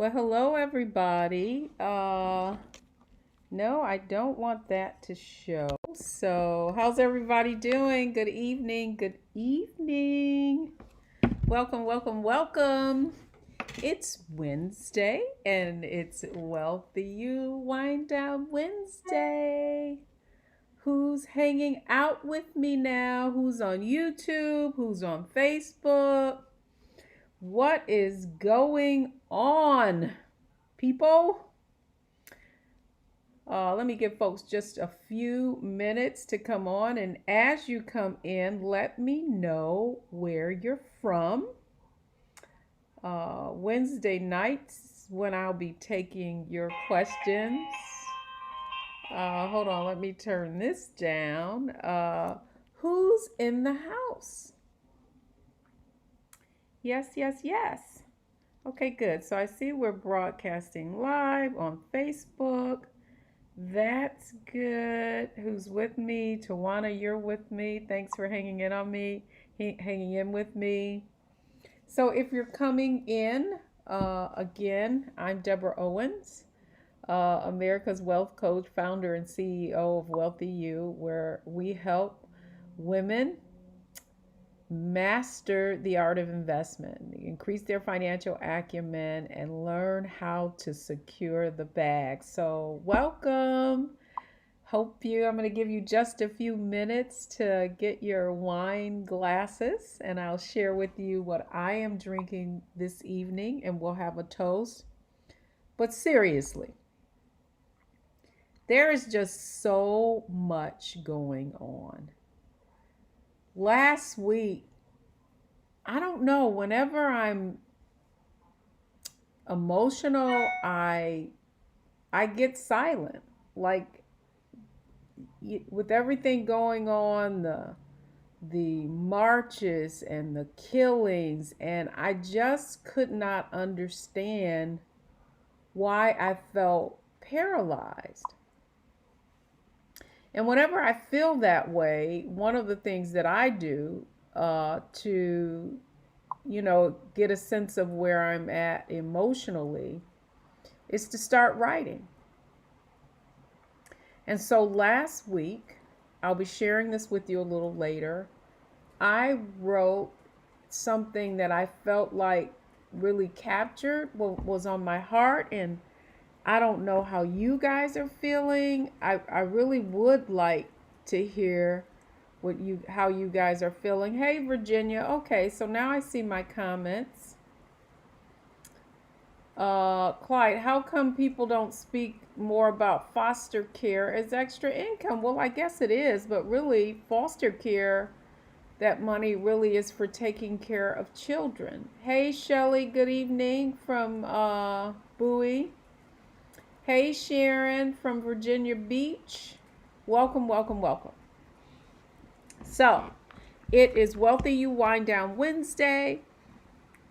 Well, hello everybody. No, I don't want that to show. So, how's everybody doing? Good evening. Good evening. Welcome, welcome, welcome. It's Wednesday and it's Wealthy You Wind Down Wednesday. Who's hanging out with me now? Who's on YouTube? Who's on Facebook? What is going on, people? Let me give folks just a few minutes to come on. And as you come in, let me know where you're from. Wednesday nights when I'll be taking your questions. Hold on, let me turn this down. Who's in the house? Yes, yes, yes. Okay, good. So I see we're broadcasting live on Facebook. That's good. Who's with me? Tawana, you're with me. Thanks for hanging in with me. So if you're coming in, again, I'm Deborah Owens, America's Wealth Coach, founder and CEO of Wealthy You, where we help women master the art of investment, increase their financial acumen, and learn how to secure the bag. So, welcome. I'm going to give you just a few minutes to get your wine glasses, and I'll share with you what I am drinking this evening, and we'll have a toast. But seriously, there is just so much going on. Last week, I don't know, whenever I'm emotional, I get silent. Like with everything going on, the marches and the killings, and I just could not understand why I felt paralyzed. And whenever I feel that way, one of the things that I do to, get a sense of where I'm at emotionally is to start writing. And so last week, I'll be sharing this with you a little later, I wrote something that I felt like really captured what was on my heart, and I don't know how you guys are feeling. I really would like to hear how you guys are feeling. Hey Virginia. Okay, so now I see my comments. Clyde, how come people don't speak more about foster care as extra income? Well, I guess it is, but really foster care, that money really is for taking care of children. Hey Shelly, good evening from Bowie. Hey Sharon from Virginia Beach. Welcome, welcome, welcome. So, it is Wealthy You Wind Down Wednesday.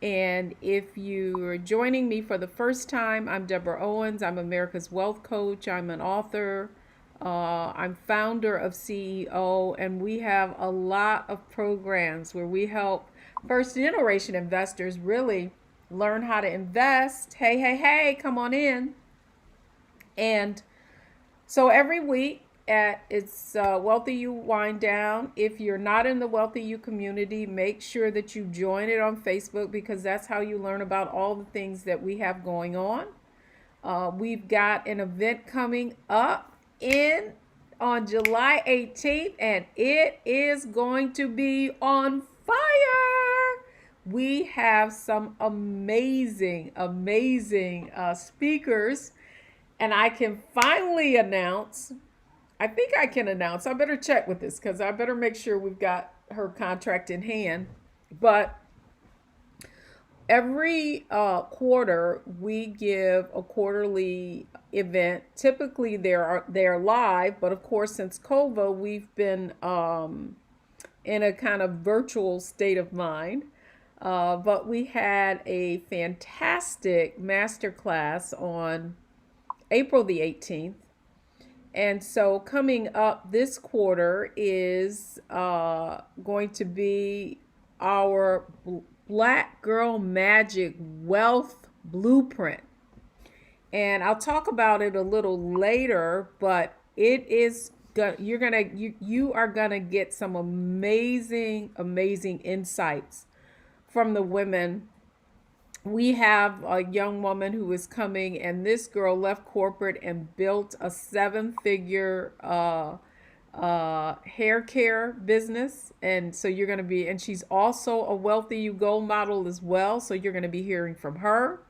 And if you're joining me for the first time, I'm Deborah Owens. I'm America's Wealth Coach. I'm an author. I'm founder of CEO, and we have a lot of programs where we help first generation investors really learn how to invest. Hey, hey, hey, come on in. And so every week it's Wealthy You Wind Down. If you're not in the Wealthy You community, make sure that you join it on Facebook, because that's how you learn about all the things that we have going on. We've got an event coming up on July 18th, and it is going to be on fire. We have some amazing speakers, and I can finally announce. I think I can announce. I better check with this because I better make sure we've got her contract in hand. But every quarter we give a quarterly event. Typically they're live, but of course since COVID we've been in a kind of virtual state of mind. But we had a fantastic masterclass on April the 18th. And so coming up this quarter is going to be our Black Girl Magic Wealth Blueprint. And I'll talk about it a little later, but it is you are gonna get some amazing insights from the women. We have a young woman who is coming, and this girl left corporate and built a seven-figure hair care business. And so you're going to be, and she's also a wealthy you gold model as well. So you're going to be hearing from her.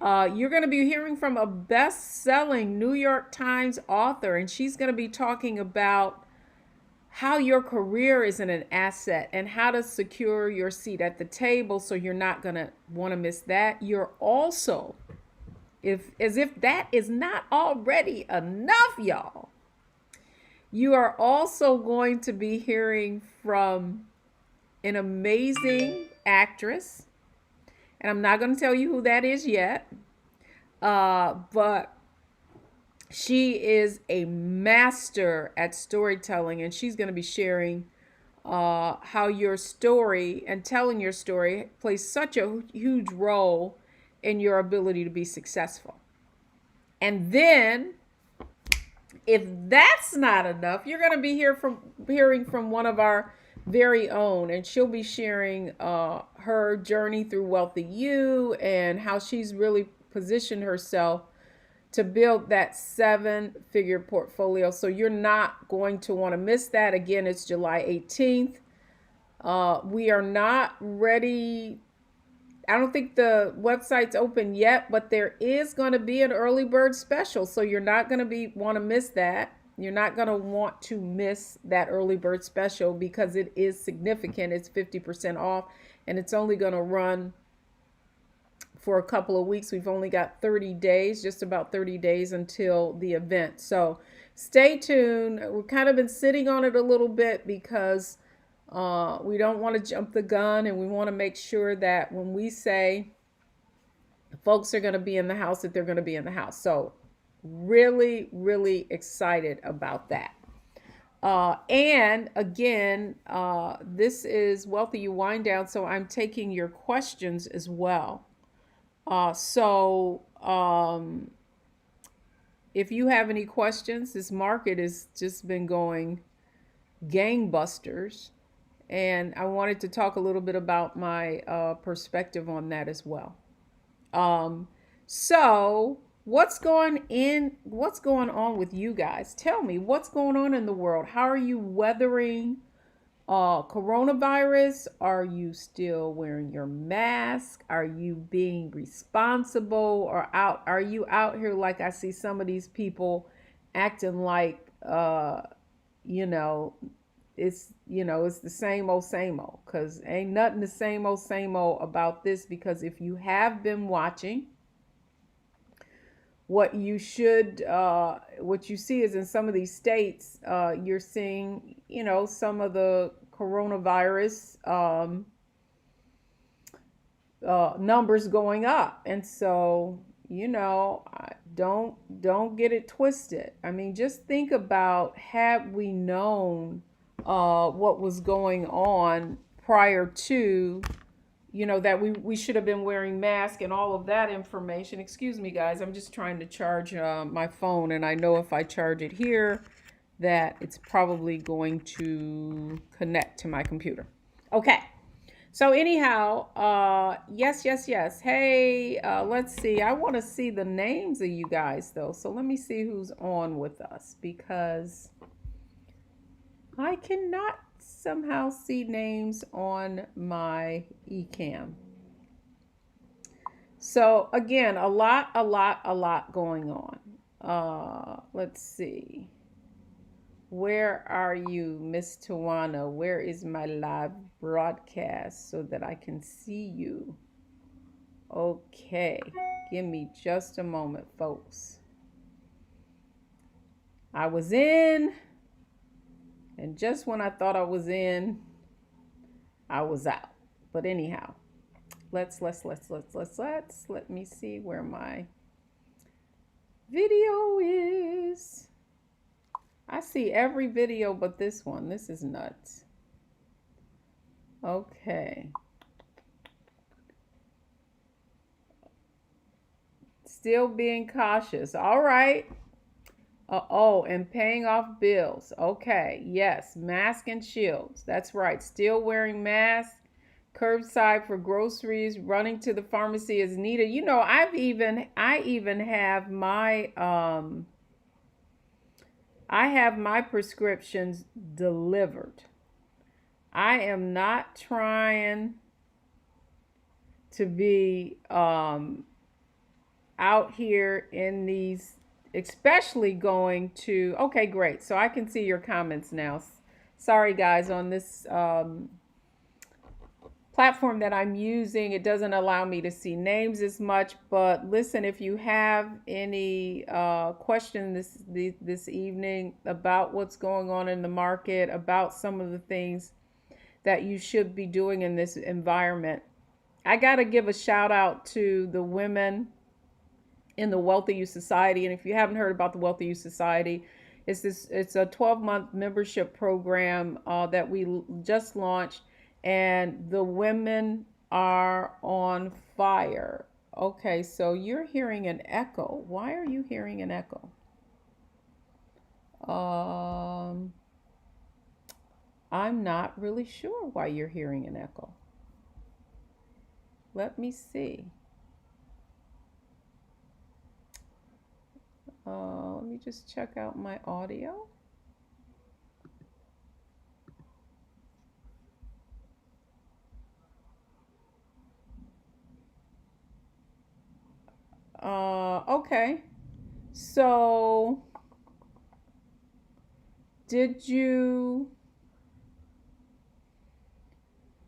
You're going to be hearing from a best-selling New York Times author, and she's going to be talking about how your career is an asset and how to secure your seat at the table, so you're not going to want to miss that. You're also, as if that is not already enough, y'all, you are also going to be hearing from an amazing actress, and I'm not going to tell you who that is yet, but she is a master at storytelling, and she's going to be sharing how your story and telling your story plays such a huge role in your ability to be successful. And then, if that's not enough, you're going to be hearing from one of our very own, and she'll be sharing her journey through Wealthy You and how she's really positioned herself to build that seven-figure portfolio. So you're not going to want to miss that. Again, it's July 18th. We are not ready. I don't think the website's open yet, but there is going to be an early bird special. So you're not going to want to miss that. You're not going to want to miss that early bird special because it is significant. It's 50% off, and it's only going to run for a couple of weeks. We've only got 30 days, just about 30 days until the event. So stay tuned. We've kind of been sitting on it a little bit because we don't want to jump the gun, and we want to make sure that when we say folks are going to be in the house, that they're going to be in the house. So really excited about that. And again, this is Wealthy You Wind Down, so I'm taking your questions as well. If you have any questions, this market has just been going gangbusters, and I wanted to talk a little bit about my perspective on that as well. So what's going on with you guys? Tell me what's going on in the world. How are you weathering coronavirus? Are you still wearing your mask? Are you being responsible, or are you out here like I see some of these people acting like it's the same old, because ain't nothing the same old about this. Because if you have been watching, what you see is in some of these states, you're seeing, some of the coronavirus numbers going up. And so, don't get it twisted. I mean, just think about, had we known what was going on prior to, that we should have been wearing masks and all of that information. Excuse me, guys. I'm just trying to charge my phone, and I know if I charge it here, that it's probably going to connect to my computer. Okay. So anyhow, yes. Hey, let's see. I want to see the names of you guys, though. So let me see who's on with us, because I cannot somehow see names on my eCam. So again, a lot going on. Let's see. Where are you, Miss Tawana? Where is my live broadcast so that I can see you? Okay, give me just a moment, folks. I was in, and just when I thought I was in, I was out. But anyhow, let me see where my video is. I see every video but this one. This is nuts. Okay. Still being cautious. All right. Oh, and paying off bills. Okay. Yes. Mask and shields. That's right. Still wearing masks. Curbside for groceries. Running to the pharmacy as needed. You know, I even have my prescriptions delivered. I am not trying to be out here in these, especially going to, okay, great. So I can see your comments now. Sorry, guys, on this platform that I'm using, it doesn't allow me to see names as much. But listen, if you have any question this evening about what's going on in the market, about some of the things that you should be doing in this environment, I got to give a shout out to the women in the Wealthy You Society. And if you haven't heard about the Wealthy You Society, it's a 12-month membership program that we just launched, and the women are on fire. Okay, so you're hearing an echo. Why are you hearing an echo? I'm not really sure why you're hearing an echo. Let me see. Let me just check out my audio. Okay. So,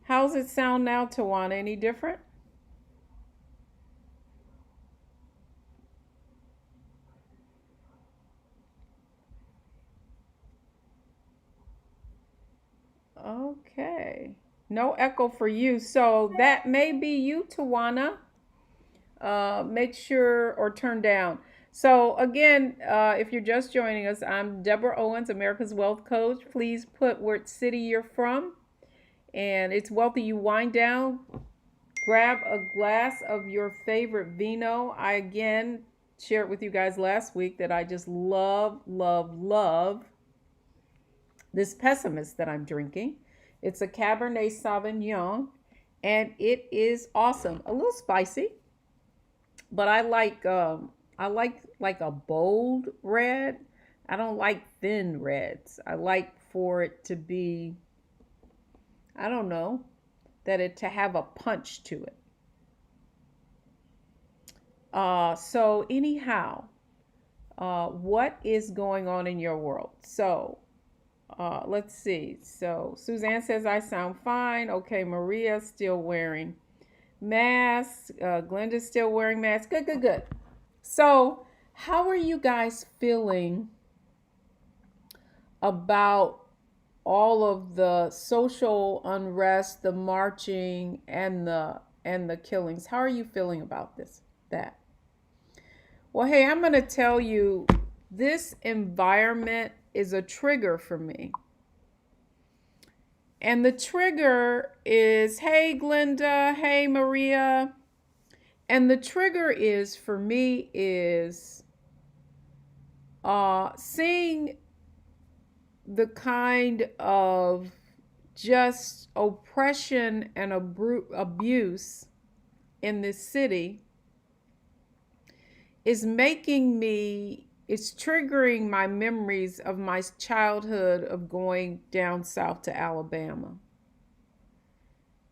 how's it sound now, Tawana? Any different? Okay. No echo for you. So that may be you, Tawana. Make sure or turn down. So again, if you're just joining us, I'm Deborah Owens, America's Wealth Coach. Please put what city you're from, and it's Wealthy You Wind Down. Grab a glass of your favorite vino. I again shared with you guys last week that I just love, love, love this pessimist that I'm drinking. It's a Cabernet Sauvignon, and it is awesome. A little spicy, but I like a bold red. I don't like thin reds. I like for it to be, I don't know, that it to have a punch to it. So anyhow, what is going on in your world? So let's see. So Suzanne says I sound fine. Okay, Maria's still wearing masks. Glenda's still wearing masks. Good, good, good. So how are you guys feeling about all of the social unrest, the marching, and the killings? How are you feeling about that? Well, hey, I'm going to tell you, this environment is a trigger for me. And the trigger is, hey, Glenda, hey, Maria. And the trigger is, for me, is seeing the kind of just oppression and abuse in this city is it's triggering my memories of my childhood of going down south to Alabama.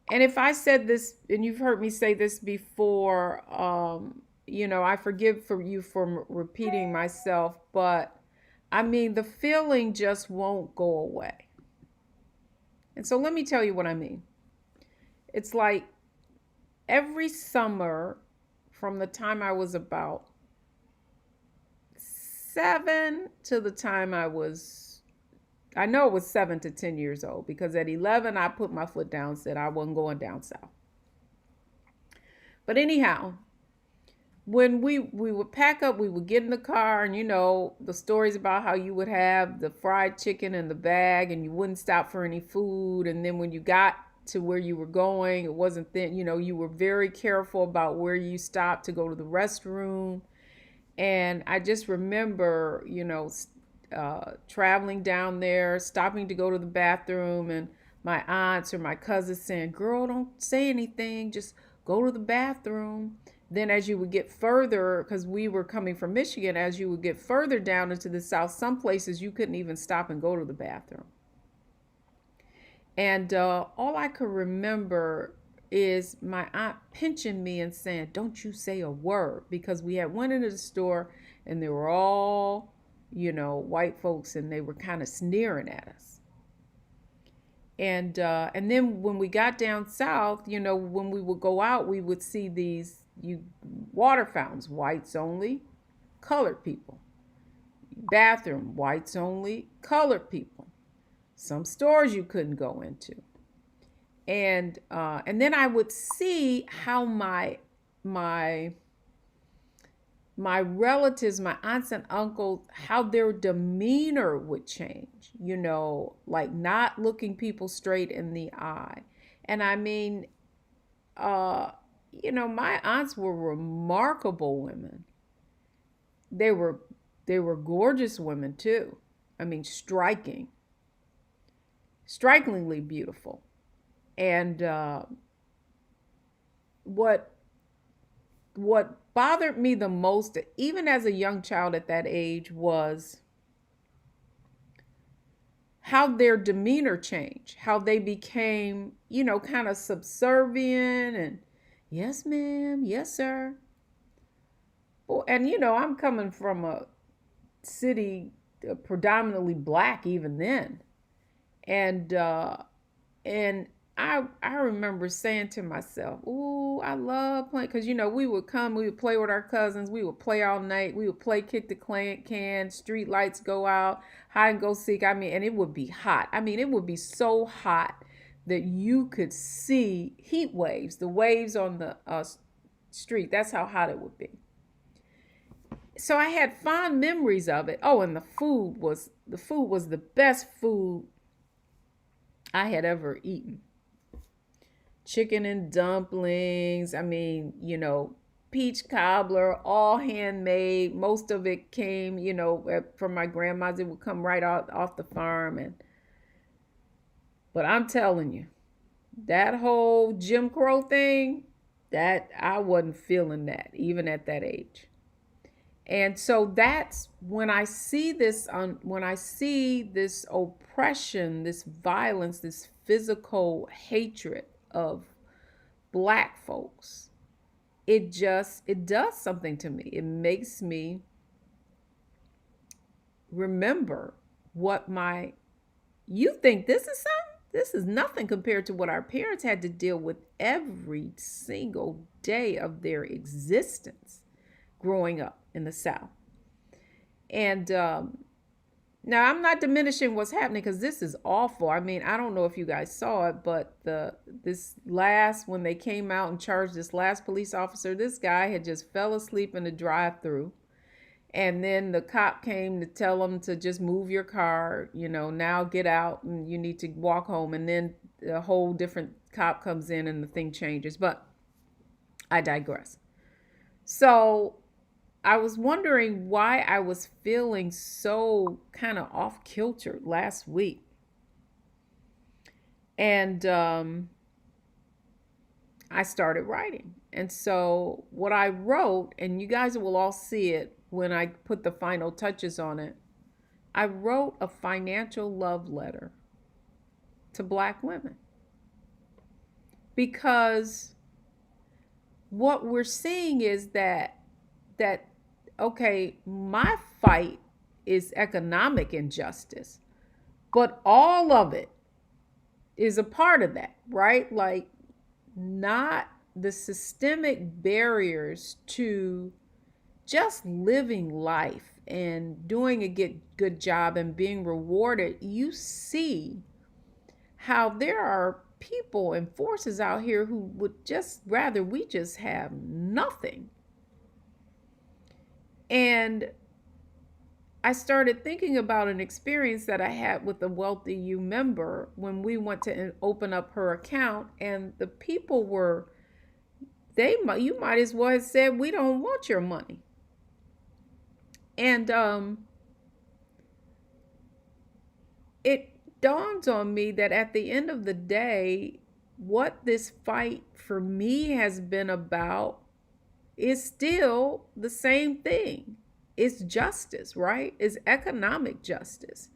And if I said this, and you've heard me say this before, I forgive you for repeating myself, but I mean, the feeling just won't go away. And so let me tell you what I mean. It's like every summer from the time I was about 7 to the time I know it was 7 to 10 years old, because at 11, I put my foot down, said I wasn't going down south. But anyhow, when we would pack up, we would get in the car, and the stories about how you would have the fried chicken in the bag and you wouldn't stop for any food. And then when you got to where you were going, it wasn't then, you were very careful about where you stopped to go to the restroom. And I just remember, traveling down there, stopping to go to the bathroom, and my aunts or my cousins saying, "Girl, don't say anything, just go to the bathroom." Then, as you would get further, because we were coming from Michigan, as you would get further down into the South, some places you couldn't even stop and go to the bathroom. And all I could remember is my aunt pinching me and saying, "Don't you say a word," because we had went into the store and they were all, white folks, and they were kind of sneering at us. And then when we got down south, when we would go out, we would see these water fountains, whites only, colored people. Bathroom, whites only, colored people. Some stores you couldn't go into. And then I would see how my relatives, my aunts and uncles, how their demeanor would change, like not looking people straight in the eye. And I mean, my aunts were remarkable women. They were gorgeous women too. I mean, strikingly beautiful. And what bothered me the most, even as a young child at that age, was how their demeanor changed, how they became, kind of subservient and, "Yes, ma'am, yes, sir." Well, and I'm coming from a city predominantly black even then, and I remember saying to myself, "Ooh, I love playing," because we would play with our cousins, we would play all night, we would play kick the can, street lights go out, hide and go seek. I mean, and it would be hot. I mean, it would be so hot that you could see heat waves, the waves on the street. That's how hot it would be. So I had fond memories of it. Oh, and the food was the best food I had ever eaten. Chicken and dumplings. I mean, peach cobbler, all handmade. Most of it came, from my grandma's. It would come right off the farm. But I'm telling you, that whole Jim Crow thing, that I wasn't feeling that even at that age. And so that's when I see this oppression, this violence, this physical hatred of Black folks, it does something to me. It makes me remember you think this is something? This is nothing compared to what our parents had to deal with every single day of their existence growing up in the South. And now I'm not diminishing what's happening, because this is awful. I mean, I don't know if you guys saw it, but when they came out and charged this last police officer, this guy had just fell asleep in the drive-through. And then the cop came to tell him to just move your car, now get out and you need to walk home. And then a whole different cop comes in and the thing changes. But I digress. So I was wondering why I was feeling so kind of off kilter last week. And I started writing. And so what I wrote, and you guys will all see it when I put the final touches on it, I wrote a financial love letter to Black women. Because what we're seeing is that okay, my fight is economic injustice, but all of it is a part of that, right? Like, not the systemic barriers to just living life and doing a good job and being rewarded. You see how there are people and forces out here who would just rather we just have nothing. And I started thinking about an experience that I had with a Wealthy You member when we went to open up her account, and the people you might as well have said, "We don't want your money." And it dawns on me that at the end of the day, what this fight for me has been about is still the same thing. It's justice, right? It's economic justice.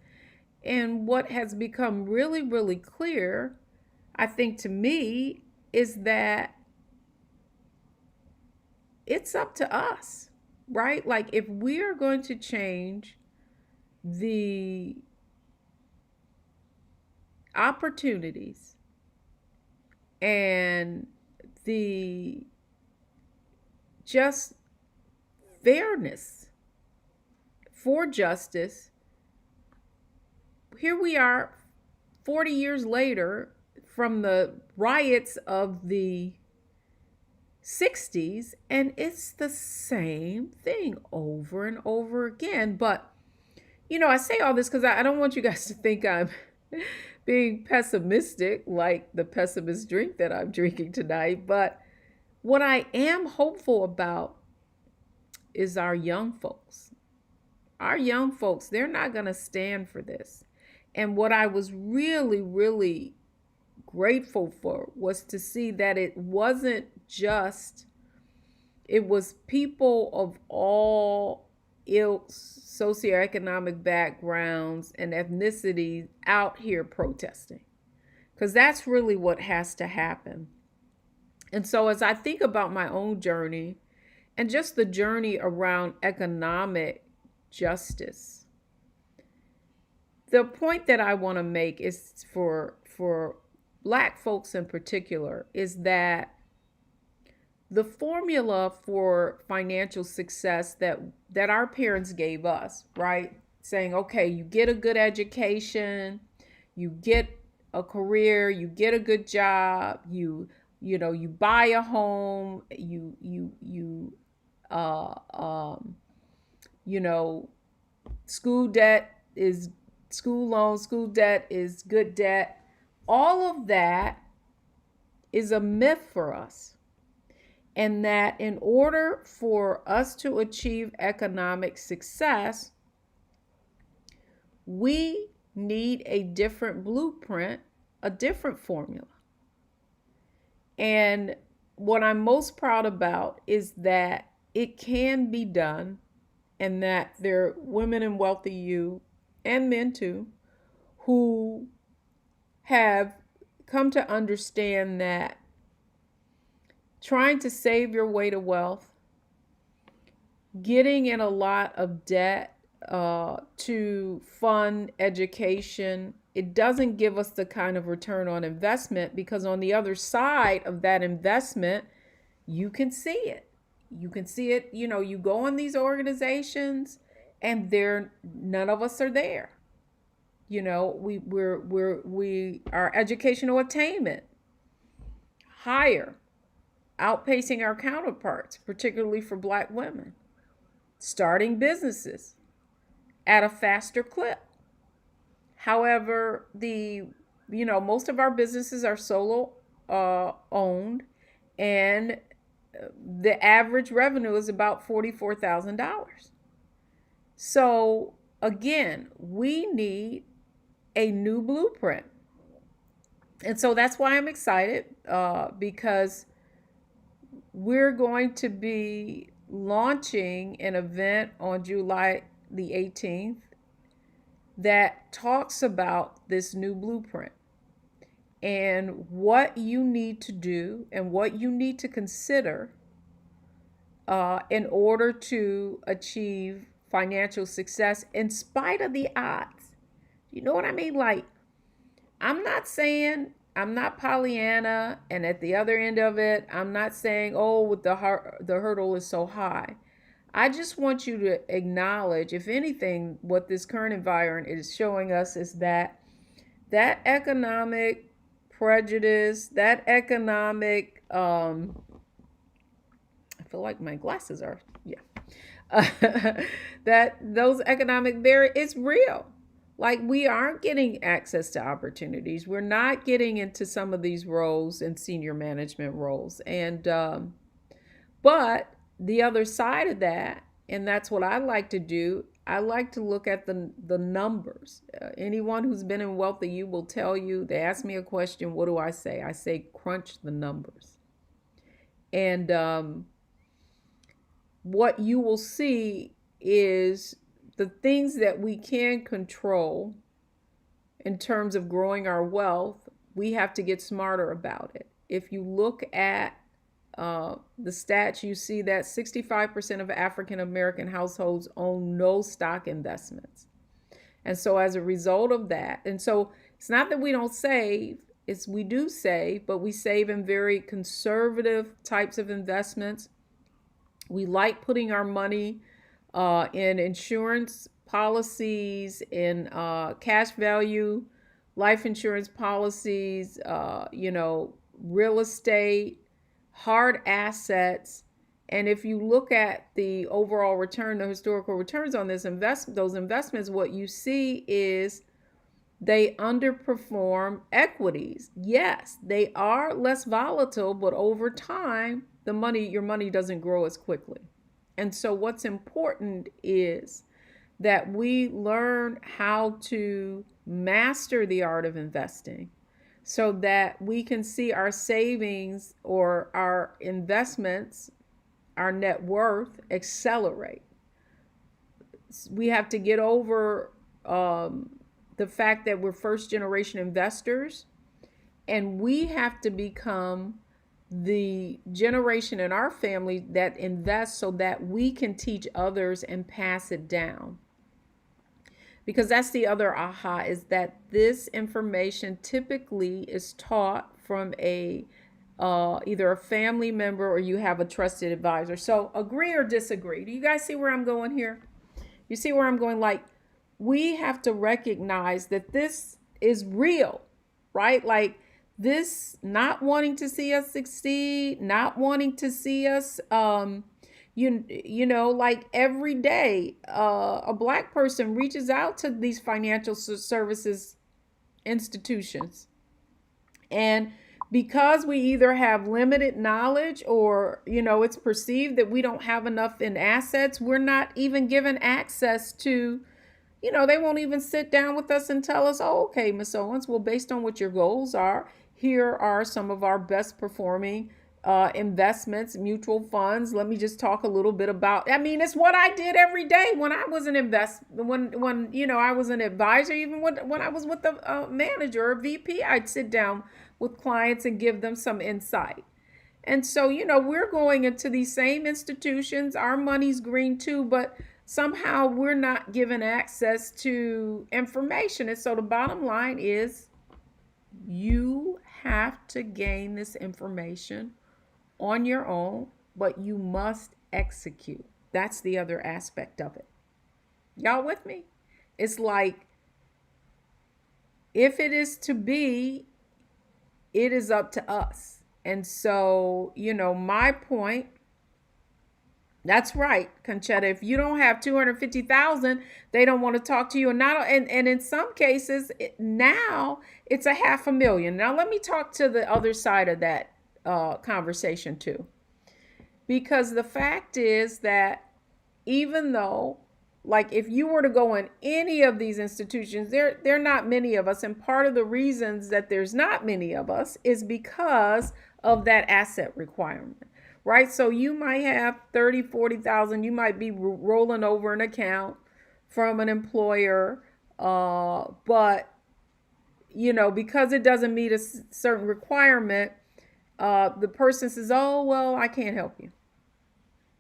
And what has become really, really clear, I think to me, is that it's up to us, right? Like if we're going to change the opportunities and the just fairness for justice, here we are 40 years later from the riots of the 60s, and it's the same thing over and over again. But, I say all this because I don't want you guys to think I'm being pessimistic like the pessimist drink that I'm drinking tonight. But what I am hopeful about is our young folks. Our young folks, they're not going to stand for this. And what I was really, really grateful for was to see that it wasn't just, it was people of all ilks, socioeconomic backgrounds, and ethnicities out here protesting. Because that's really what has to happen. And so as I think about my own journey and just the journey around economic justice, the point that I want to make is for Black folks in particular is that the formula for financial success that our parents gave us, right? Saying, okay, you get a good education, you get a career, you get a good job, you buy a home, uh um you know school debt is school loan, school debt is good debt. All of that is a myth for us. And that in order for us to achieve economic success, we need a different blueprint, a different formula. And what I'm most proud about is that it can be done, and that there are women in wealthy you and men too who have come to understand that trying to save your way to wealth, getting in a lot of debt to fund education, it doesn't give us the kind of return on investment, because on the other side of that investment, you can see it. You can see it, you go in these organizations and none of us are there. Our educational attainment higher, outpacing our counterparts, particularly for Black women, starting businesses at a faster clip. However, most of our businesses are solo owned, and the average revenue is about $44,000. So again, we need a new blueprint. And so that's why I'm excited, because we're going to be launching an event on July the 18th that talks about this new blueprint and what you need to do and what you need to consider in order to achieve financial success in spite of the odds. You know what I mean? Like, I'm not saying, I'm not Pollyanna, and at the other end of it, I'm not saying, oh, the hurdle is so high. I just want you to acknowledge, if anything, what this current environment is showing us is that economic prejudice, that economic, I feel like my glasses are, that those economic barriers, it's real. Like, we aren't getting access to opportunities. We're not getting into some of these roles and senior management roles. And, but the other side of that And that's what I like to do. I like to look at the numbers. Anyone who's been in Wealthy You will tell you, they ask me a question, what do I say? I say, crunch the numbers. And what you will see is the things that we can control in terms of growing our wealth, we have to get smarter about it. If you look at the stats, you see that 65% of African American households own no stock investments. And so, as a result of that, and so it's not that we don't save, it's we do save, but we save in very conservative types of investments. We like putting our money in insurance policies, in cash value, life insurance policies, real estate, hard assets. And if you look at the overall return, the historical returns on those investments, what you see is they underperform equities. Yes, they are less volatile, but over time, your money doesn't grow as quickly. And so what's important is that we learn how to master the art of investing so that we can see our savings or our investments, our net worth accelerate. We have to get over the fact that we're first generation investors, and we have to become the generation in our family that invests so that we can teach others and pass it down. Because that's the other aha, is that this information typically is taught from either a family member or you have a trusted advisor. So agree or disagree. Do you guys see where I'm going here? You see where I'm going? Like, we have to recognize that this is real, right? Like, this not wanting to see us succeed, not wanting to see us like every day a Black person reaches out to these financial services institutions, and because we either have limited knowledge or it's perceived that we don't have enough in assets, we're not even given access to, they won't even sit down with us and tell us, oh, okay, Miss Owens, well, based on what your goals are, here are some of our best performing investments, mutual funds. Let me just talk a little bit about, it's what I did every day when I was an when I was an advisor, even when I was with the manager or VP, I'd sit down with clients and give them some insight. And so, we're going into these same institutions, our money's green too, but somehow we're not given access to information. And so the bottom line is, you have to gain this information on your own, but you must execute. That's the other aspect of it. Y'all with me? It's like, if it is to be, it is up to us. And so, my point, that's right, Conchetta. If you don't have 250,000, they don't want to talk to you. And in some cases, now it's $500,000. Now let me talk to the other side of that conversation too, because the fact is that even though, like, if you were to go in any of these institutions, there are not many of us, and part of the reasons that there's not many of us is because of that asset requirement. Right? So you might have 30, 40,000. You might be rolling over an account from an employer. But, because it doesn't meet a certain requirement, the person says, oh, well, I can't help you.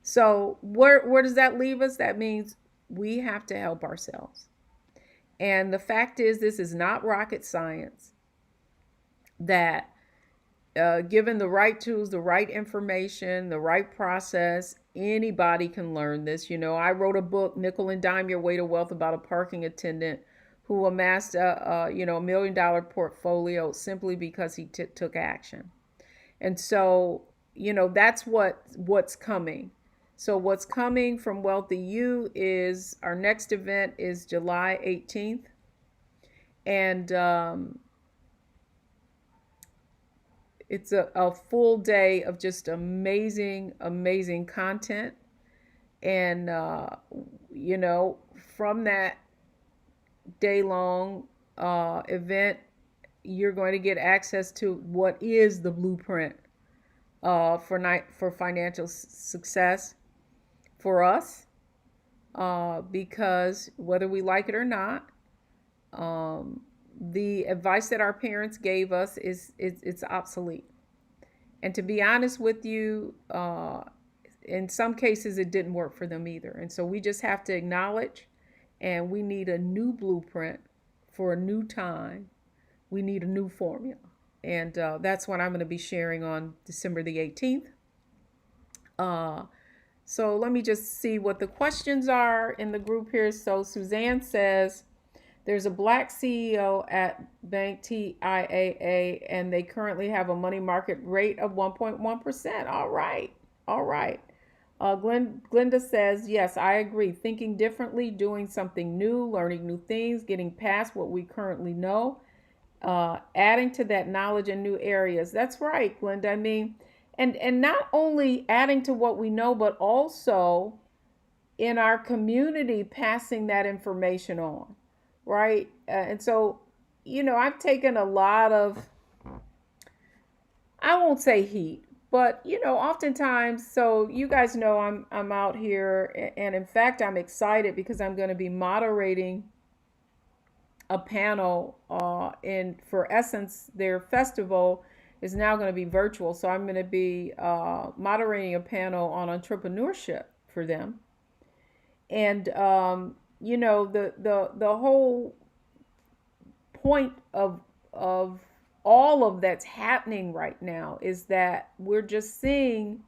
So where does that leave us? That means we have to help ourselves. And the fact is, this is not rocket science. That given the right tools, the right information, the right process, anybody can learn this. I wrote a book, Nickel and Dime Your Way to Wealth, about a parking attendant who amassed a $1 million portfolio simply because he took action. And so, that's what's coming. So what's coming from Wealthy You is, our next event is July 18th. And it's a full day of just amazing content. And, from that day long event, you're going to get access to what is the blueprint for financial success for us, because whether we like it or not, um, the advice that our parents gave us is it's obsolete. And to be honest with you, in some cases it didn't work for them either. And so we just have to acknowledge, and we need a new blueprint for a new time. We need a new formula. And that's what I'm going to be sharing on December the 18th. So let me just see what the questions are in the group here. So Suzanne says, there's a black CEO at Bank TIAA, and they currently have a money market rate of 1.1%. All right. All right. Glenda says, yes, I agree. Thinking differently, doing something new, learning new things, getting past what we currently know, adding to that knowledge in new areas. That's right, Glenda. I mean, and not only adding to what we know, but also in our community passing that information on, right? And so, I've taken a lot of, I won't say heat, but oftentimes, so you guys know I'm out here, and in fact, I'm excited because I'm going to be moderating a panel in for Essence. Their festival is now going to be virtual, so I'm going to be moderating a panel on entrepreneurship for them. And the whole point of all of that's happening right now is that we're just seeing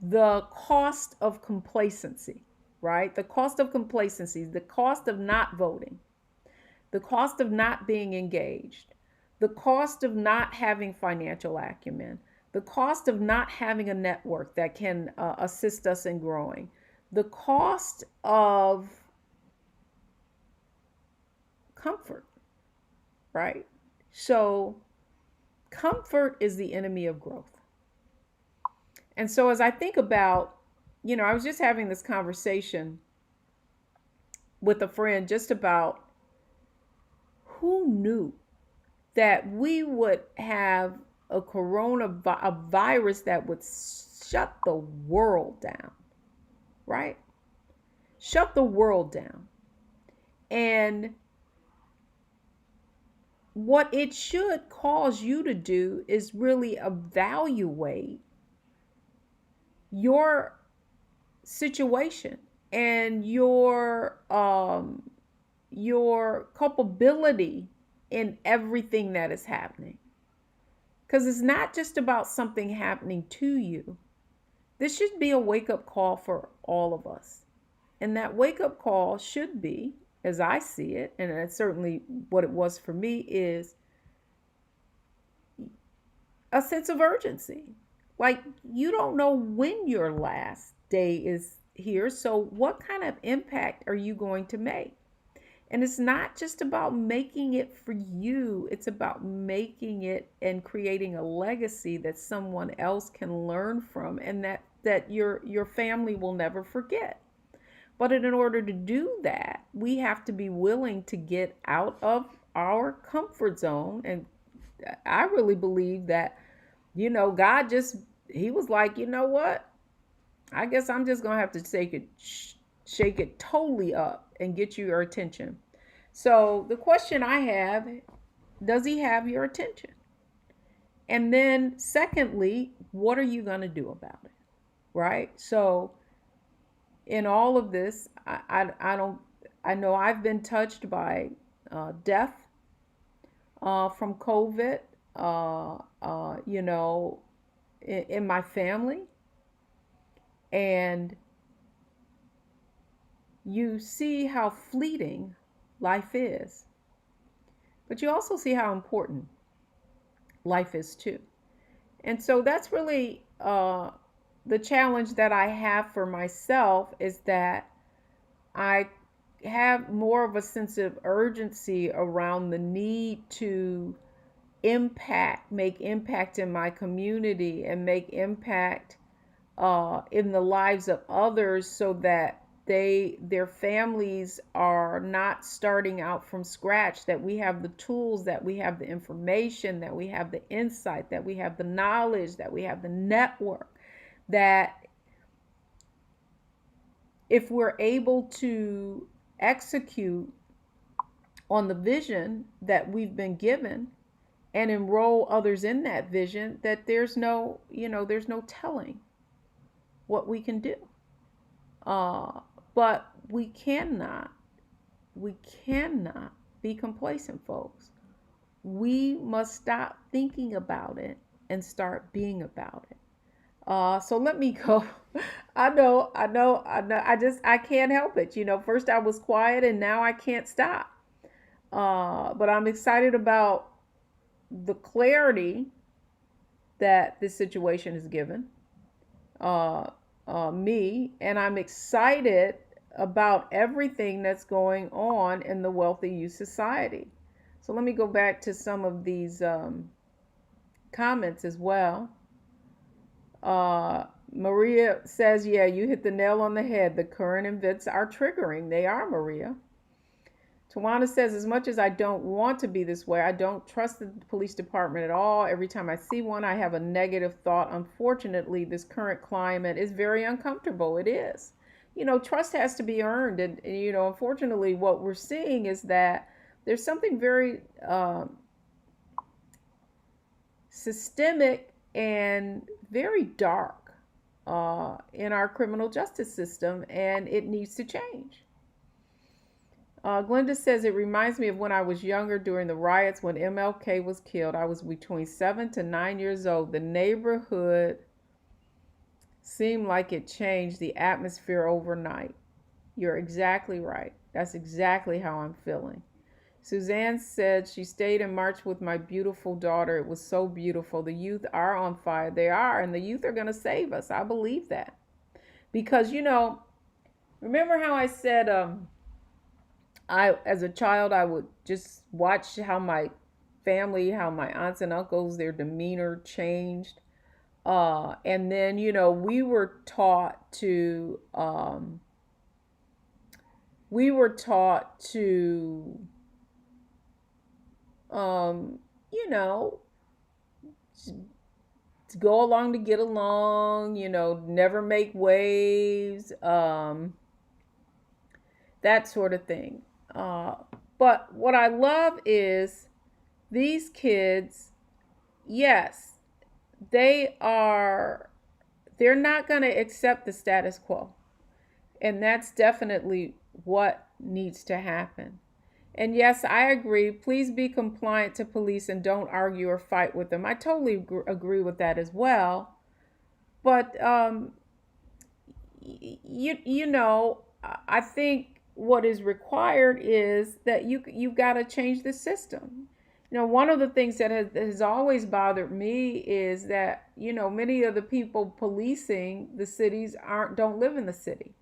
the cost of complacency, right? The cost of complacency, the cost of not voting, the cost of not being engaged, the cost of not having financial acumen, the cost of not having a network that can assist us in growing, the cost of comfort, right? So comfort is the enemy of growth. And so as I think about, I was just having this conversation with a friend just about who knew that we would have a virus that would shut the world down, right? Shut the world down. And what it should cause you to do is really evaluate your situation and your culpability in everything that is happening. Because it's not just about something happening to you. This should be a wake-up call for all of us. And that wake-up call should be, as I see it, and it's certainly what it was for me, is a sense of urgency. Like, you don't know when your last day is here, so what kind of impact are you going to make? And it's not just about making it for you, it's about making it and creating a legacy that someone else can learn from, and that your family will never forget. But in order to do that, we have to be willing to get out of our comfort zone. And I really believe that, God he was like, you know what? I guess I'm just going to have to shake it totally up and get your attention. So the question I have, does he have your attention? And then secondly, what are you going to do about it? Right? So in all of this, I know I've been touched by death from COVID, in my family. And you see how fleeting life is, but you also see how important life is too. And so that's really the challenge that I have for myself, is that I have more of a sense of urgency around the need to make impact in my community, and make impact in the lives of others, so that their families are not starting out from scratch, that we have the tools, that we have the information, that we have the insight, that we have the knowledge, that we have the network, that if we're able to execute on the vision that we've been given and enroll others in that vision, that there's no telling what we can do. But we cannot be complacent, folks. We must stop thinking about it and start being about it. So let me go. I know. I can't help it. First I was quiet and now I can't stop. But I'm excited about the clarity that this situation has given me, and I'm excited about everything that's going on in the Wealthy Youth Society. So let me go back to some of these comments as well. Maria says, yeah, you hit the nail on the head. The current events are triggering. They are, Maria. Tawana says, as much as I don't want to be this way, I don't trust the police department at all. Every time I see one, I have a negative thought. Unfortunately, this current climate is very uncomfortable. It is. Trust has to be earned. And unfortunately, what we're seeing is that there's something very systemic and very dark in our criminal justice system, and it needs to change. Glenda says, it reminds me of when I was younger during the riots when MLK was killed. I was between 7 to 9 years old. The neighborhood seemed like it changed the atmosphere overnight. You're exactly right. That's exactly how I'm feeling. Suzanne said she stayed and marched with my beautiful daughter. It was so beautiful. The youth are on fire. They are, and the youth are going to save us. I believe that. Because, remember how I said, as a child, I would just watch how my family, how my aunts and uncles, their demeanor changed. And then, we were taught to, to go along to get along, never make waves, that sort of thing. But what I love is these kids, yes, they're not going to accept the status quo. And that's definitely what needs to happen. And yes, I agree. Please be compliant to police and don't argue or fight with them. I totally agree with that as well. But, I think what is required is that you've got to change the system. One of the things that has always bothered me is that, many of the people policing the cities don't live in the city.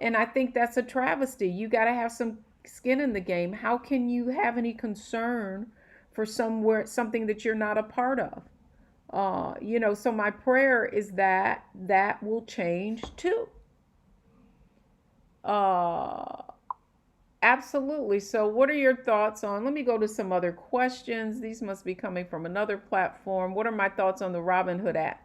And I think that's a travesty. You got to have some skin in the game. How can you have any concern for something that you're not a part of? So my prayer is that will change too. Absolutely. So what are your thoughts on, let me go to some other questions. These must be coming from another platform. What are my thoughts on the Robinhood app?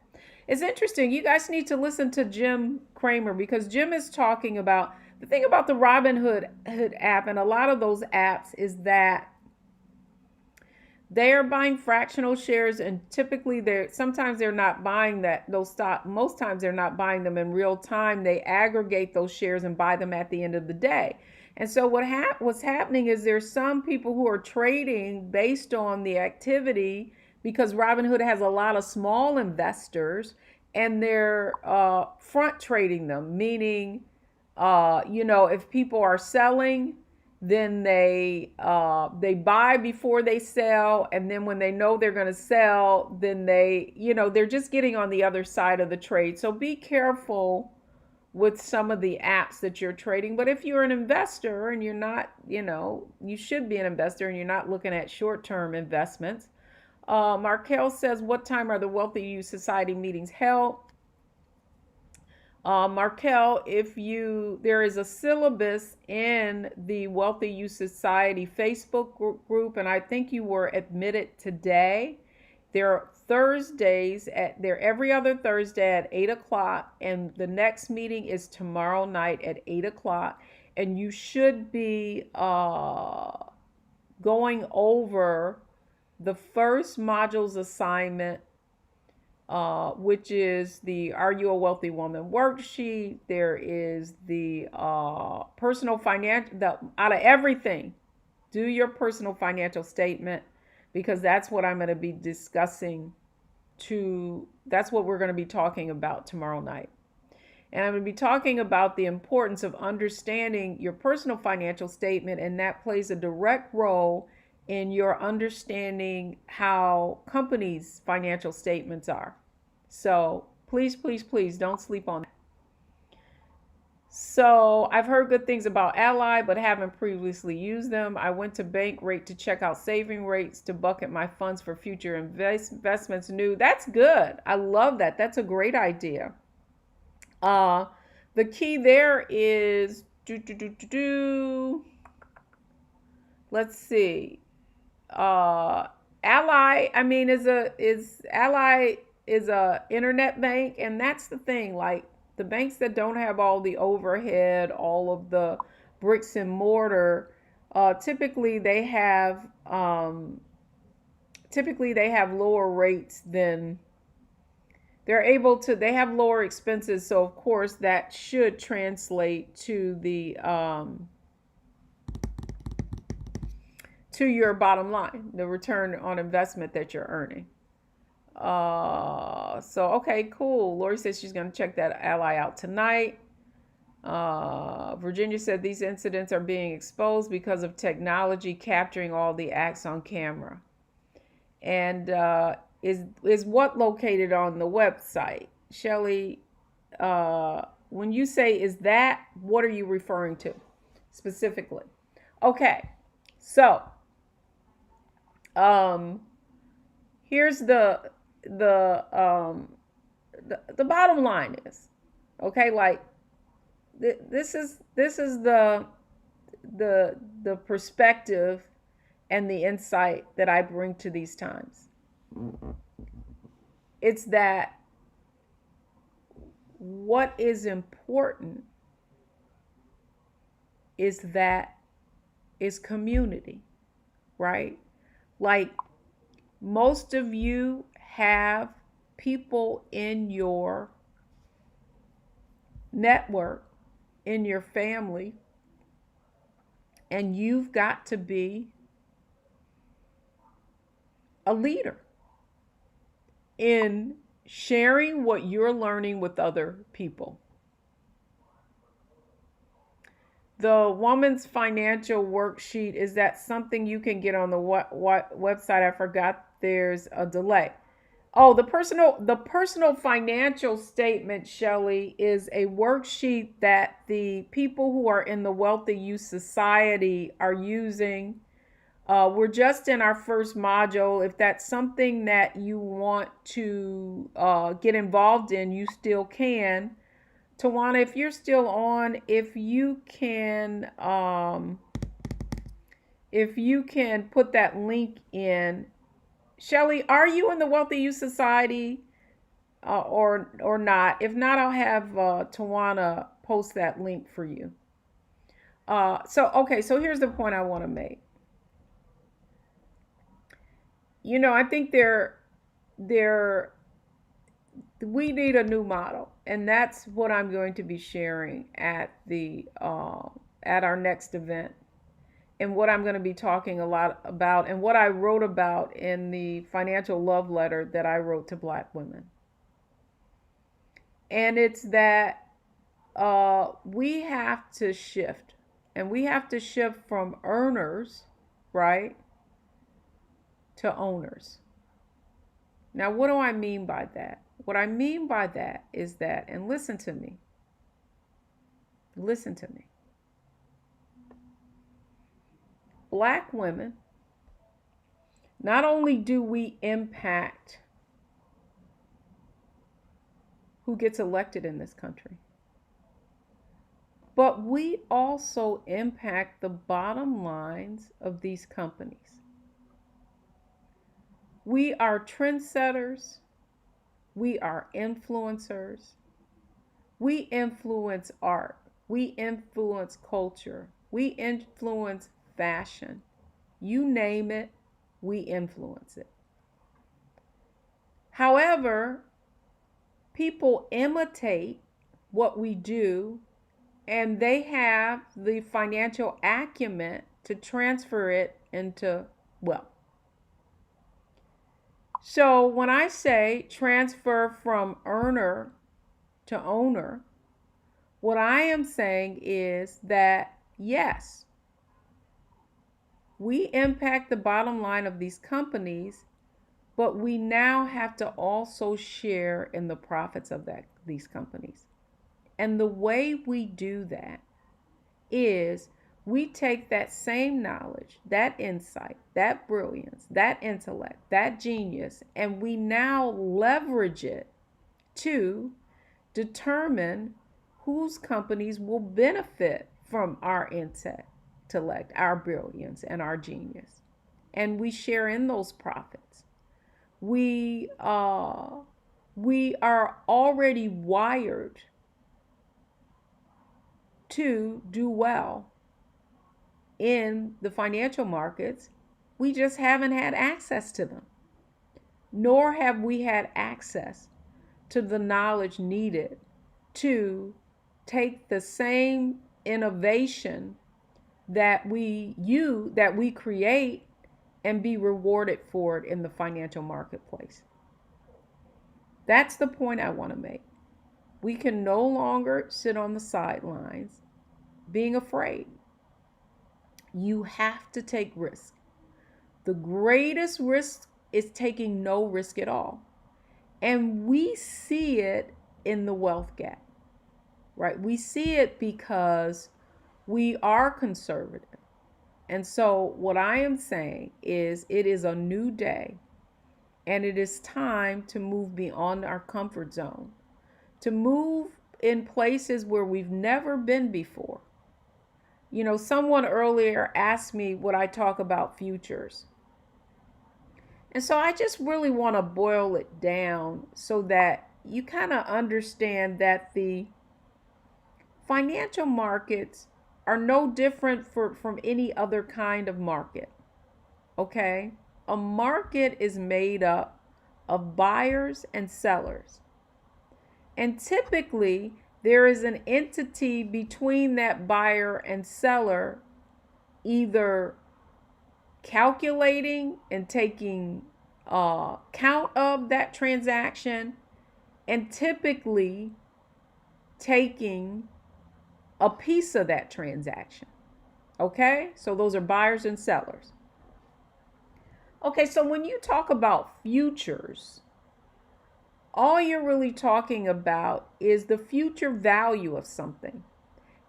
It's interesting. You guys need to listen to Jim Cramer, because Jim is talking about the thing about the Robinhood app and a lot of those apps is that they are buying fractional shares, and typically sometimes they're not buying those stock. Most times they're not buying them in real time. They aggregate those shares and buy them at the end of the day. And so what's happening is there's some people who are trading based on the activity, because Robinhood has a lot of small investors, and they're front trading them, meaning, if people are selling, then they buy before they sell, and then when they know they're going to sell, then they're just getting on the other side of the trade. So be careful with some of the apps that you're trading. But if you're an investor and you're not, you should be an investor and you're not looking at short-term investments. Markel says, what time are the Wealthy Youth Society meetings held? Markel, there is a syllabus in the Wealthy Youth Society Facebook group, and I think you were admitted today. They're every other Thursday at 8 o'clock, and the next meeting is tomorrow night at 8 o'clock. And you should be going over the first module's assignment, which is the Are You a Wealthy Woman worksheet. There is the personal financial, out of everything, do your personal financial statement, because that's what I'm going to be discussing that's what we're going to be talking about tomorrow night. And I'm going to be talking about the importance of understanding your personal financial statement, and that plays a direct role in your understanding how companies' financial statements are. So please, please, please don't sleep on that. So I've heard good things about Ally, but haven't previously used them. I went to Bankrate to check out saving rates to bucket my funds for future investments. New. That's good. I love that. That's a great idea. The key there is let's see. Ally, I mean, Ally is a internet bank, and that's the thing. Like, the banks that don't have all the overhead, all of the bricks and mortar, typically they have lower rates than they have lower expenses. So of course that should translate to your bottom line, the return on investment that you're earning. So okay, cool. Lori says she's going to check that Ally out tonight. Virginia said these incidents are being exposed because of technology capturing all the acts on camera. And is what located on the website? Shelly, when you say is that, what are you referring to specifically? Okay, so here's the bottom line is, okay, like this is the perspective and the insight that I bring to these times. It's that what is important is community, right? Like, most of you have people in your network, in your family, and you've got to be a leader in sharing what you're learning with other people. The Woman's Financial Worksheet, is that something you can get on the website? I forgot there's a delay. Oh, the personal financial statement, Shelley, is a worksheet that the people who are in the Wealthy Youth Society are using. We're just in our first module. If that's something that you want to get involved in, you still can. Tawana, if you're still on, if you can put that link in. Shelly, are you in the Wealthy Youth Society or not? If not, I'll have Tawana post that link for you. So here's the point I want to make. You know, I think we need a new model, and that's what I'm going to be sharing at our next event, and what I'm going to be talking a lot about, and what I wrote about in the financial love letter that I wrote to Black women. And it's that we have to shift, and we have to shift from earners, right, to owners. Now, what do I mean by that? What I mean by that is that, and listen to me. Black women, not only do we impact who gets elected in this country, but we also impact the bottom lines of these companies. We are trendsetters, we are influencers, we influence art, we influence culture, we influence fashion. You name it, we influence it. However, people imitate what we do, and they have the financial acumen to transfer it into wealth. So when I say transfer from earner to owner, what I am saying is that yes, we impact the bottom line of these companies, but we now have to also share in the profits of these companies. And the way we do that is we take that same knowledge, that insight, that brilliance, that intellect, that genius, and we now leverage it to determine whose companies will benefit from our intellect, our brilliance, and our genius. And we share in those profits. We are already wired to do well in the financial markets. We just haven't had access to them, nor have we had access to the knowledge needed to take the same innovation that we create and be rewarded for it in the financial marketplace. That's the point I want to make. We can no longer sit on the sidelines being afraid. You have to take risk. The greatest risk is taking no risk at all. And we see it in the wealth gap, right? We see it because we are conservative. And so what I am saying is it is a new day, and it is time to move beyond our comfort zone, to move in places where we've never been before. You know, someone earlier asked me would I talk about futures. And so I just really want to boil it down so that you kind of understand that the financial markets are no different from any other kind of market. Okay? A market is made up of buyers and sellers. And typically, there is an entity between that buyer and seller, either calculating and taking count of that transaction, and typically taking a piece of that transaction. Okay, so those are buyers and sellers. Okay, so when you talk about futures, all you're really talking about is the future value of something.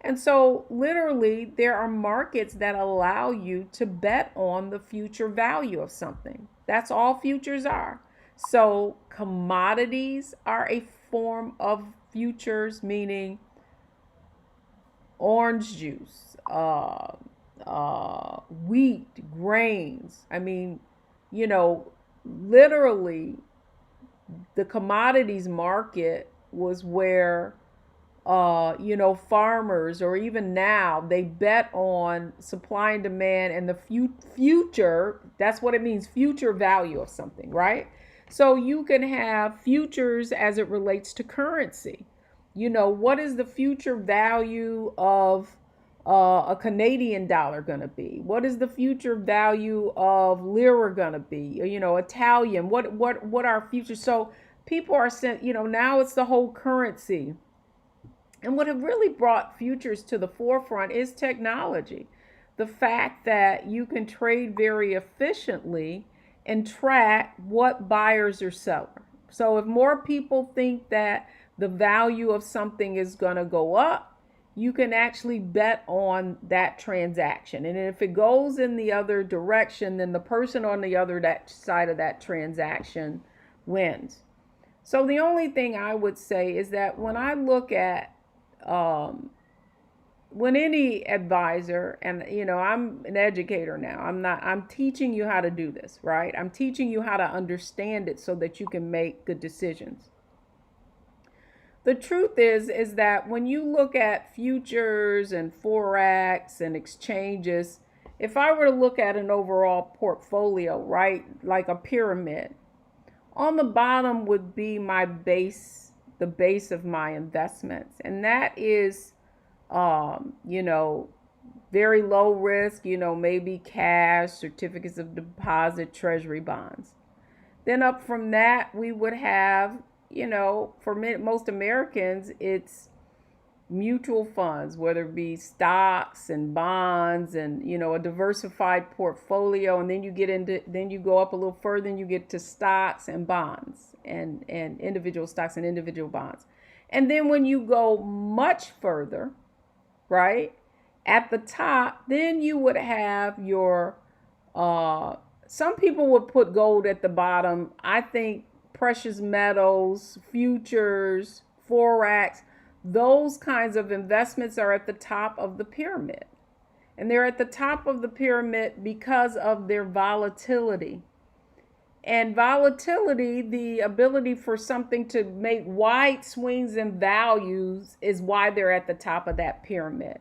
And so, literally, there are markets that allow you to bet on the future value of something. That's all futures are. So, commodities are a form of futures, meaning orange juice, wheat, grains. I mean, you know, literally, the commodities market was where farmers, or even now, they bet on supply and demand and the future. That's what it means, future value of something, right? So you can have futures as it relates to currency. You know, what is the future value of a Canadian dollar going to be? What is the future value of lira going to be? You know, Italian. What are futures? So people are sent. Now it's the whole currency. And what have really brought futures to the forefront is technology. The fact that you can trade very efficiently and track what buyers are selling. So if more people think that the value of something is going to go up, you can actually bet on that transaction. And if it goes in the other direction, then the person on the other side of that transaction wins. So the only thing I would say is that when I look at when any advisor, and I'm an educator now, I'm teaching you how to do this, right? I'm teaching you how to understand it so that you can make good decisions. The truth is that when you look at futures and forex and exchanges, if I were to look at an overall portfolio, right, like a pyramid, on the bottom would be my base, the base of my investments, and that is you know, very low risk, maybe cash, certificates of deposit, treasury bonds. Then up from that, we would have, for most Americans, it's mutual funds, whether it be stocks and bonds and, a diversified portfolio. And then you go up a little further and you get to stocks and bonds and individual stocks and individual bonds. And then when you go much further, right, at the top, then you would have your some people would put gold at the bottom. I think precious metals, futures, forex, those kinds of investments are at the top of the pyramid. And they're at the top of the pyramid because of their volatility. And volatility, the ability for something to make wide swings in values, is why they're at the top of that pyramid.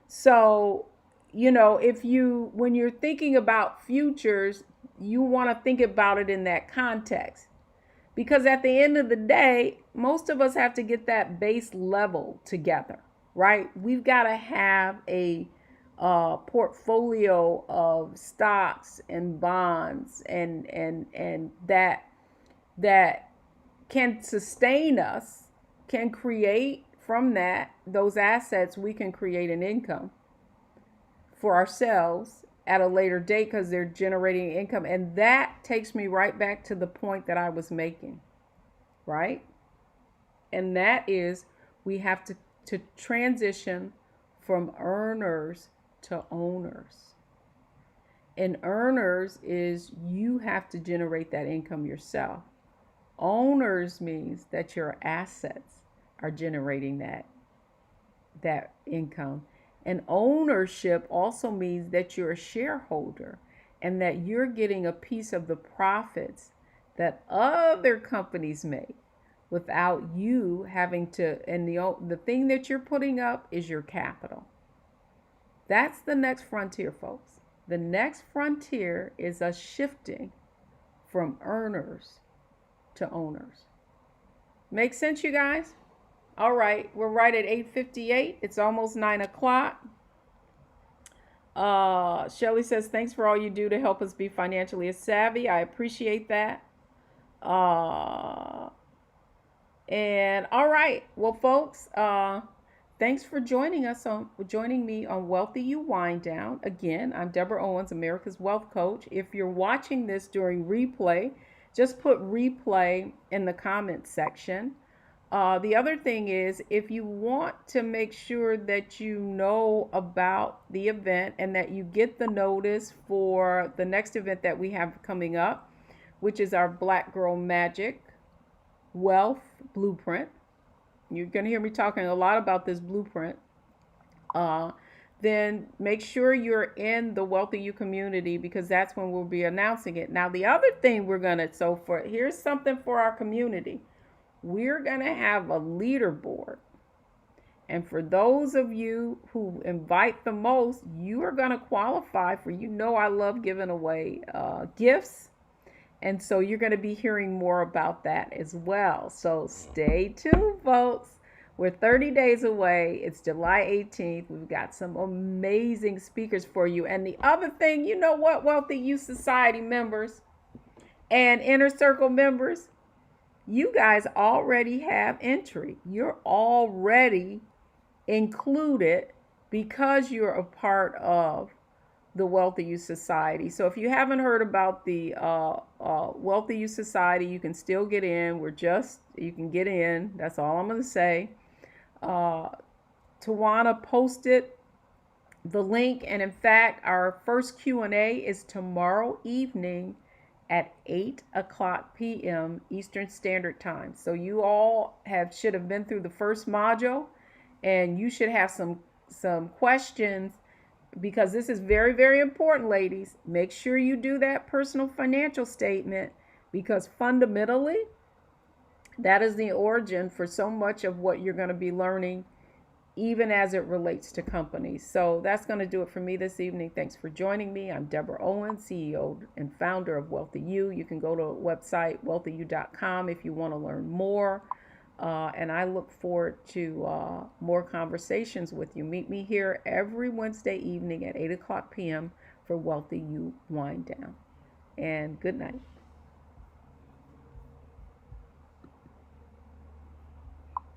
So, when you're thinking about futures, you want to think about it in that context. Because at the end of the day, most of us have to get that base level together, right? We've got to have a portfolio of stocks and bonds and that can sustain us, can create from those assets. We can create an income for ourselves at a later date because they're generating income. And that takes me right back to the point that I was making, right? And that is, we have to transition from earners to owners. And earners is you have to generate that income yourself. Owners means that your assets are generating that income. And ownership also means that you're a shareholder and that you're getting a piece of the profits that other companies make without you having to. And the thing that you're putting up is your capital. That's the next frontier, folks. The next frontier is us shifting from earners to owners. Make sense, you guys? All right, we're right at 8:58. It's almost 9 o'clock. Shelly says, thanks for all you do to help us be financially savvy. I appreciate that. And all right, well, folks, thanks for joining me on Wealthy You Wind Down. Again, I'm Deborah Owens, America's Wealth Coach. If you're watching this during replay, just put replay in the comments section. The other thing is, if you want to make sure that you know about the event and that you get the notice for the next event that we have coming up, which is our Black Girl Magic Wealth Blueprint. You're going to hear me talking a lot about this blueprint. Then make sure you're in the Wealthy You community, because that's when we'll be announcing it. Now, the other thing here's something for our community. We're going to have a leaderboard. And for those of you who invite the most, you are going to qualify for, I love giving away gifts. And so you're going to be hearing more about that as well. So stay tuned, folks. We're 30 days away. It's July 18th. We've got some amazing speakers for you. And the other thing, you know what, Wealthy You Society members and Inner Circle members, you guys already have entry. You're already included because you're a part of the Wealthy You Society. So if you haven't heard about the Wealthy You Society, you can still get in. You can get in. That's all I'm going to say. Tawana posted the link, and in fact, our first Q&A is tomorrow evening at 8 o'clock p.m. Eastern Standard Time. So you all should have been through the first module, and you should have some some questions, because this is very, very important, ladies. Make sure you do that personal financial statement, because fundamentally, that is the origin for so much of what you're going to be learning, even as it relates to companies. So that's going to do it for me this evening. Thanks for joining me. I'm Deborah Owens, CEO and founder of Wealthy You. You can go to the website wealthyu.com if you want to learn more. And I look forward to more conversations with you. Meet me here every Wednesday evening at 8 o'clock p.m. for Wealthy You Wind Down. And good night.